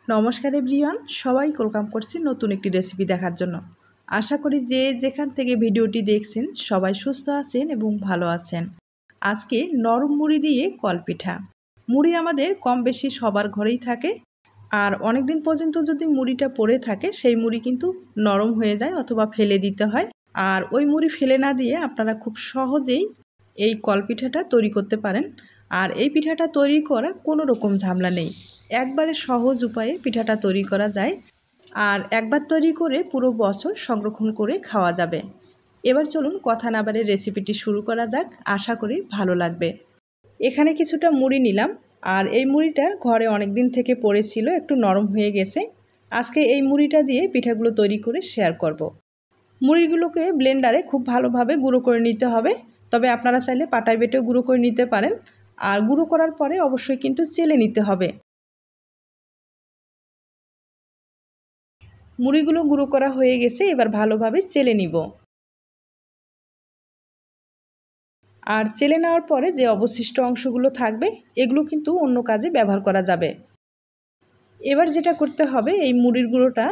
নমস্কার এভরিওয়ান, সবাই ওয়েলকাম করছি নতুন একটি রেসিপি দেখার জন্য। আশা করি যে যেখান থেকে ভিডিওটি দেখছেন সবাই সুস্থ আছেন এবং ভালো আছেন। আজকে নরম মুড়ি দিয়ে কলপিঠা। মুড়ি আমাদের কম বেশি সবার ঘরেই থাকে, আর অনেক দিন পর্যন্ত যদি মুড়িটা পড়ে থাকে সেই মুড়ি কিন্তু নরম হয়ে যায় অথবা ফেলে দিতে হয়। আর ওই মুড়ি ফেলে না দিয়ে আপনারা খুব সহজেই এই কলপিঠাটা তৈরি করতে পারেন। আর এই পিঠাটা তৈরি করা কোনো রকম ঝামেলা নেই, একবারে সহজ উপায়ে পিঠাটা তৈরি করা যায়। আর একবার তৈরি করে পুরো বছর সংরক্ষণ করে খাওয়া যাবে। এবার চলুন কথা না বাড়িয়ে রেসিপিটি শুরু করা যাক, আশা করি ভালো লাগবে। এখানে কিছুটা মুড়ি নিলাম, আর এই মুড়িটা ঘরে অনেক দিন থেকে পড়েছিল, একটু নরম হয়ে গেছে। আজকে এই মুড়িটা দিয়ে পিঠাগুলো তৈরি করে শেয়ার করব। মুড়িগুলোকে ব্লেন্ডারে খুব ভালোভাবে গুঁড়ো করে নিতে হবে, তবে আপনারা চাইলে পাটায় বেটেও গুঁড়ো করে নিতে পারেন। আর গুঁড়ো করার পরে অবশ্যই কিন্তু চেলে নিতে হবে। মুড়িগুলো গুঁড়ো করা হয়ে গেছে, এবার ভালোভাবে চেলে নিব। আর চেলে নেওয়ার পরে যে অবশিষ্ট অংশগুলো থাকবে এগুলো কিন্তু অন্য কাজে ব্যবহার করা যাবে। এবার যেটা করতে হবে, এই মুড়ির গুঁড়োটা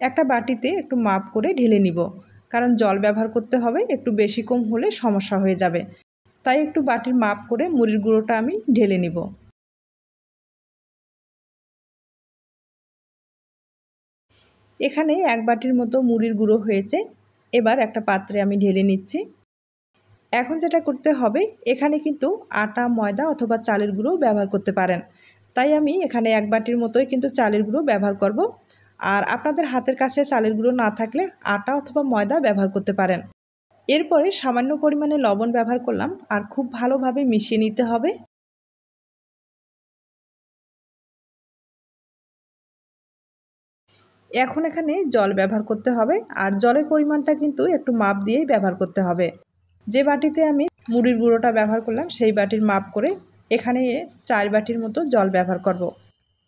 একটা বাটিতে একটু মাপ করে ঢেলে নিব, কারণ জল ব্যবহার করতে হবে, একটু বেশি কম হলে সমস্যা হয়ে যাবে। তাই একটু বাটির মাপ করে মুড়ির গুঁড়োটা আমি ঢেলে নিব। এখানে এক বাটির মতো মুড়ির গুঁড়ো হয়েছে, এবার একটা পাত্রে আমি ঢেলে নিচ্ছি। এখন যেটা করতে হবে, এখানে কিন্তু আটা, ময়দা অথবা চালের গুঁড়ো ব্যবহার করতে পারেন। তাই আমি এখানে এক বাটির মতোই কিন্তু চালের গুঁড়ো ব্যবহার করব। আর আপনাদের হাতের কাছে চালের গুঁড়ো না থাকলে আটা অথবা ময়দা ব্যবহার করতে পারেন। এরপরে সামান্য পরিমাণে লবণ ব্যবহার করলাম, আর খুব ভালোভাবে মিশিয়ে নিতে হবে। এখন এখানে জল ব্যবহার করতে হবে, আর জলের পরিমাণটা কিন্তু একটু মাপ দিয়েই ব্যবহার করতে হবে। যে বাটিতে আমি মুড়ির গুঁড়োটা ব্যবহার করলাম সেই বাটির মাপ করে এখানে 4 বাটির মতো জল ব্যবহার করব।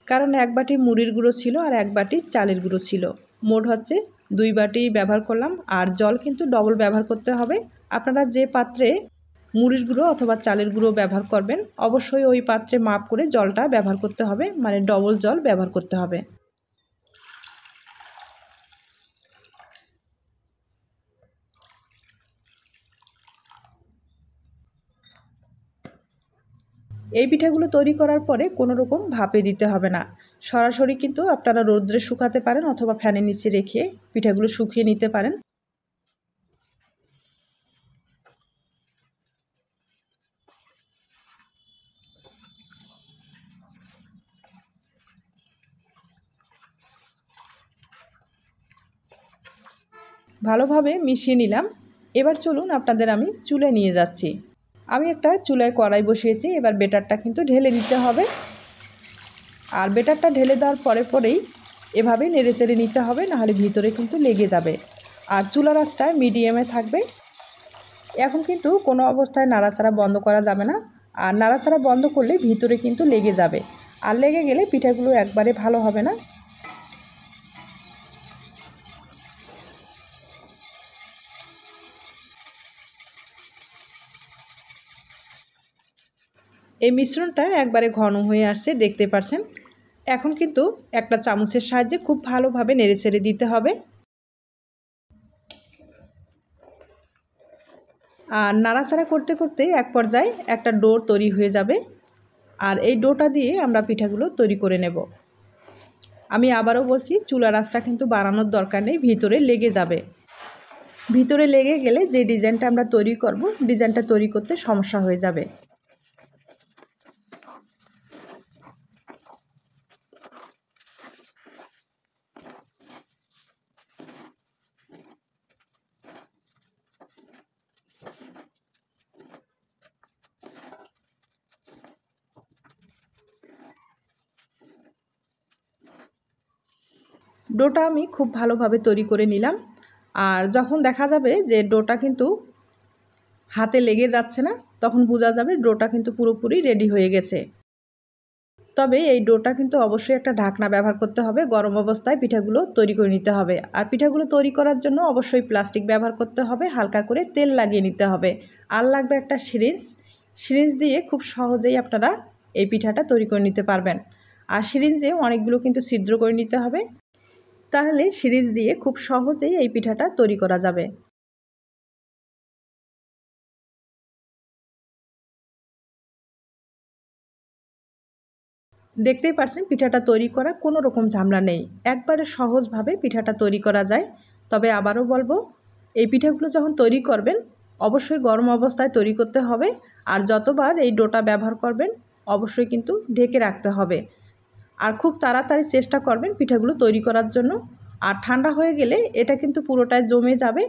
কারণ এক বাটি মুড়ির গুঁড়ো ছিল আর এক বাটি চালের গুঁড়ো ছিল, মোট হচ্ছে 2 বাটি ব্যবহার করলাম। আর জল কিন্তু ডবল ব্যবহার করতে হবে। আপনারা যে পাত্রে মুড়ির গুঁড়ো অথবা চালের গুঁড়ো ব্যবহার করবেন অবশ্যই ওই পাত্রে মাপ করে জলটা ব্যবহার করতে হবে, মানে ডবল জল ব্যবহার করতে হবে। এই পিঠাগুলো তৈরি করার পরে কোনো রকম ভাপে দিতে হবে না, সরাসরি কিন্তু আপনারা রোদ্রে শুকাতে পারেন অথবা ফ্যানের নিচে রেখে পিঠাগুলো শুকিয়ে নিতে পারেন। ভালোভাবে মিশিয়ে নিলাম। এবার চলুন আপনাদের আমি চুলায় নিয়ে যাচ্ছি। আমি একটা চুলায় কড়াই বসিয়েছি, এবার বেটারটা কিন্তু ঢেলে দিতে হবে। আর বেটারটা ঢেলে দেওয়ার পরেই এভাবে নেড়েচেড়ে নিতে হবে, নাহলে ভিতরে কিন্তু লেগে যাবে। আর চুলার আঁচটা মিডিয়ামে থাকবে। এখন কিন্তু কোনো অবস্থায় নাড়াচাড়া বন্ধ করা যাবে না, আর নাড়াচাড়া বন্ধ করলে ভিতরে কিন্তু লেগে যাবে, আর লেগে গেলে পিঠাগুলো একবারে ভালো হবে না। এই মিশ্রণটা একবারে ঘন হয়ে আসছে, দেখতে পাচ্ছেন। এখন কিন্তু একটা চামচের সাহায্যে খুব ভালোভাবে নেড়েচেড়ে দিতে হবে। আর নাড়াচাড়া করতে করতে এক পর্যায়ে একটা ডো তৈরি হয়ে যাবে, আর এই ডোটা দিয়ে আমরা পিঠাগুলো তৈরি করে নেব। আমি আবারও বলছি, চুলার আঁচটা কিন্তু বাড়ানোর দরকার নেই, ভিতরে লেগে যাবে। ভিতরে লেগে গেলে যে ডিজাইনটা আমরা তৈরি করব, ডিজাইনটা তৈরি করতে সমস্যা হয়ে যাবে। ডোটা আমি খুব ভালোভাবে তৈরি করে নিলাম। আর যখন দেখা যাবে যে ডোটা কিন্তু হাতে লেগে যাচ্ছে না, তখন বোঝা যাবে ডোটা কিন্তু পুরোপুরি রেডি হয়ে গেছে। তবে এই ডোটা কিন্তু অবশ্যই একটা ঢাকনা ব্যবহার করতে হবে, গরম অবস্থায় পিঠাগুলো তৈরি করে নিতে হবে। আর পিঠাগুলো তৈরি করার জন্য অবশ্যই প্লাস্টিক ব্যবহার করতে হবে, হালকা করে তেল লাগিয়ে নিতে হবে। আর লাগবে একটা সিরিঞ্জ দিয়ে খুব সহজেই আপনারা এই পিঠাটা তৈরি করে নিতে পারবেন। আর সিরিঞ্জে অনেকগুলো কিন্তু ছিদ্র করে নিতে হবে, তাহলে সিরিঞ্জ দিয়ে খুব সহজেই এই পিঠাটা তৈরি করা যাবে। দেখতেই পারছেন পিঠাটা তৈরি করা কোনো রকম ঝামেলা নেই, একবারে সহজভাবে পিঠাটা তৈরি করা যায়। তবে আবারও বলবো, এই পিঠাগুলো যখন তৈরি করবেন অবশ্যই গরম অবস্থায় তৈরি করতে হবে। আর যতবার এই ডোটা ব্যবহার করবেন অবশ্যই কিন্তু ঢেকে রাখতে হবে। আর খুব তাড়াতাড়ি চেষ্টা করবেন পিঠাগুলো তৈরি করার জন্য। আর ঠান্ডা হয়ে গেলে এটা কিন্তু পুরোটাই জমে যাবে,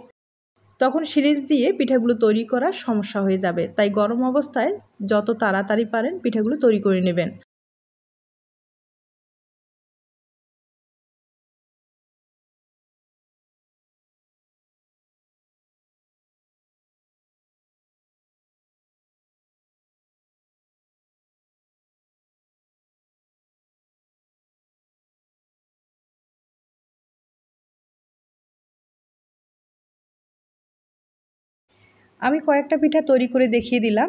তখন সিরিজ দিয়ে পিঠাগুলো তৈরি করা সমস্যা হয়ে যাবে। তাই গরম অবস্থায় যত তাড়াতাড়ি পারেন পিঠাগুলো তৈরি করে নেবেন। আমি কয়েকটা পিঠা তৈরি করে দেখিয়ে দিলাম।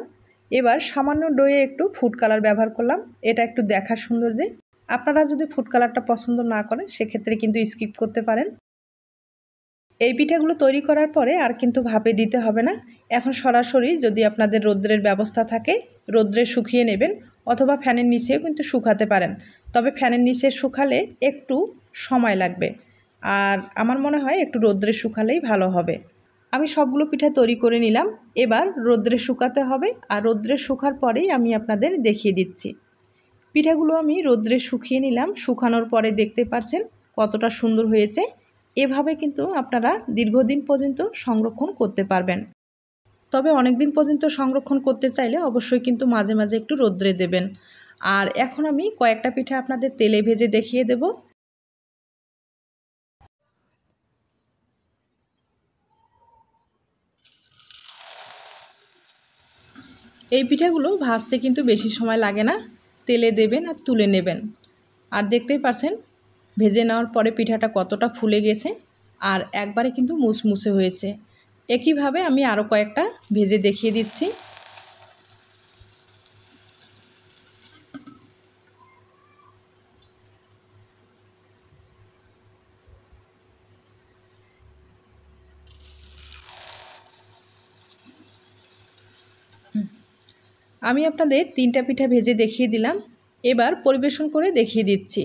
এবার সামান্য ডোয়ে একটু ফুড কালার ব্যবহার করলাম, এটা একটু দেখার সৌন্দর্যে। আপনারা যদি ফুড কালারটা পছন্দ না করেন সেক্ষেত্রে কিন্তু স্কিপ করতে পারেন। এই পিঠাগুলো তৈরি করার পরে আর কিন্তু ভাপে দিতে হবে না। এখন সরাসরি যদি আপনাদের রৌদ্রের ব্যবস্থা থাকে রৌদ্রে শুকিয়ে নেবেন, অথবা ফ্যানের নিচেও কিন্তু শুকাতে পারেন। তবে ফ্যানের নিচে শুকালে একটু সময় লাগবে, আর আমার মনে হয় একটু রৌদ্রে শুকালেই ভালো হবে। আমি সবগুলো পিঠা তৈরি করে নিলাম, এবার রৌদ্রে শুকাতে হবে। আর রৌদ্রে শুকার পরেই আমি আপনাদের দেখিয়ে দিচ্ছি। পিঠাগুলো আমি রৌদ্রে শুকিয়ে নিলাম, শুকানোর পরে দেখতে পাচ্ছেন কতটা সুন্দর হয়েছে। এভাবে কিন্তু আপনারা দীর্ঘদিন পর্যন্ত সংরক্ষণ করতে পারবেন। তবে অনেক দিন পর্যন্ত সংরক্ষণ করতে চাইলে অবশ্যই কিন্তু মাঝে মাঝে একটু রৌদ্রে দেবেন। আর এখন আমি কয়েকটা পিঠা আপনাদের তেলে ভেজে দেখিয়ে দেব। এই পিঠাগুলো ভাজতে কিন্তু বেশি সময় লাগে না, তেলে দেবেন আর তুলে নেবেন। আর দেখতেই পাচ্ছেন ভেজে নেওয়ার পরে পিঠাটা কতটা ফুলে গেছে, আর একবারে কিন্তু মুসমুসে হয়েছে। একইভাবে আমি আরও কয়েকটা ভেজে দেখিয়ে দিচ্ছি। আমি আপনাদের 3টা পিঠা ভেজে দেখিয়ে দিলাম, এবার পরিবেশন করে দেখিয়ে দিচ্ছি।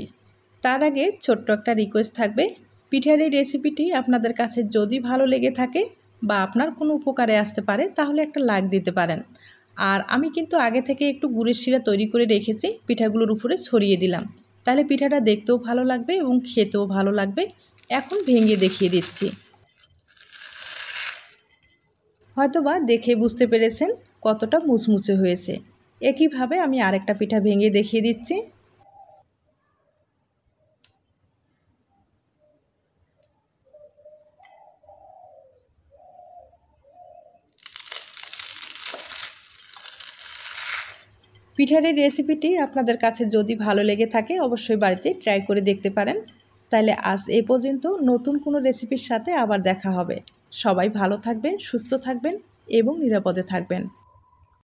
তার আগে ছোট্ট একটা রিকোয়েস্ট থাকবে, পিঠার এই রেসিপিটি আপনাদের কাছে যদি ভালো লেগে থাকে বা আপনার কোনো উপকারে আসতে পারে তাহলে একটা লাইক দিতে পারেন। আর আমি কিন্তু আগে থেকে একটু গুড়ের শিরা তৈরি করে রেখেছি, পিঠাগুলোর উপরে ছড়িয়ে দিলাম, তাহলে পিঠাটা দেখতেও ভালো লাগবে এবং খেতেও ভালো লাগবে। এখন ভেঙে দেখিয়ে দিচ্ছি। হয়তোবা দেখে বুঝতে পেরেছেন কতটা মুচমুচে হয়েছে। একইভাবে আমি আরেকটা পিঠা ভেঙে দেখিয়ে দিচ্ছি। পিঠার এই রেসিপিটি আপনাদের কাছে যদি ভালো লেগে থাকে অবশ্যই বাড়িতে ট্রাই করে দেখতে পারেন। তাহলে আজ এ পর্যন্ত, নতুন কোনো রেসিপির সাথে আবার দেখা হবে। সবাই ভালো থাকবেন, সুস্থ থাকবেন এবং নিরাপদে থাকবেন।